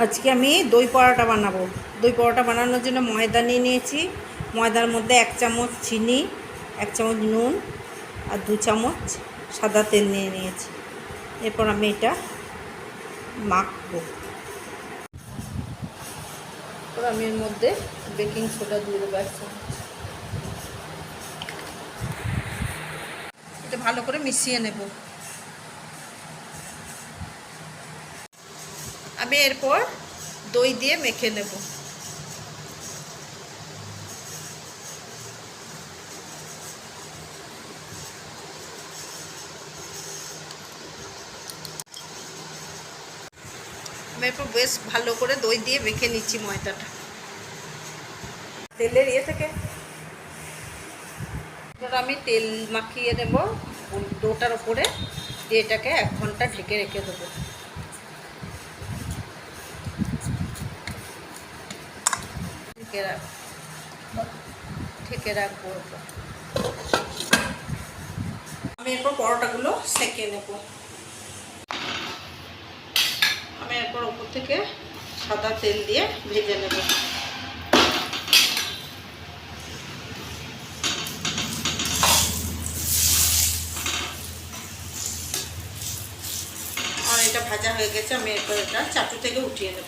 আজকে আমি দই পরোটা বানাবো। দই পরোটা বানানোর জন্য ময়দা নিয়ে নিয়েছি। ময়দার মধ্যে 1 চামচ চিনি, 1 চামচ নুন আর 2 চামচ সাদা তেল নিয়ে নিয়েছি। এরপর আমি এটা মাখবো। এরপর আমি এর মধ্যে বেকিং সোডা দিয়ে দেবো 1 চামচ। এটা ভালো করে মিশিয়ে নেব। আমি এরপর দই দিয়ে মেখে নেব। আমি এরপর বেশ ভালো করে দই দিয়ে মেখে নিচ্ছি ময়দাটা। তেলের থেকে এবার আমি তেল মাখিয়ে নেব ডোটার ওপরে দিয়ে এটাকে 1 ঘন্টা ঢেকে রেখে দেবো। ঢেকে রাখবো। আমি এরপর পরোটাগুলো সেঁকে নেব। আমি এরপর ওপর থেকে সাদা তেল দিয়ে ভেজে নেব। আর এটা ভাজা হয়ে গেছে, আমি এরপর এটা চাটু থেকে উঠিয়ে নেব।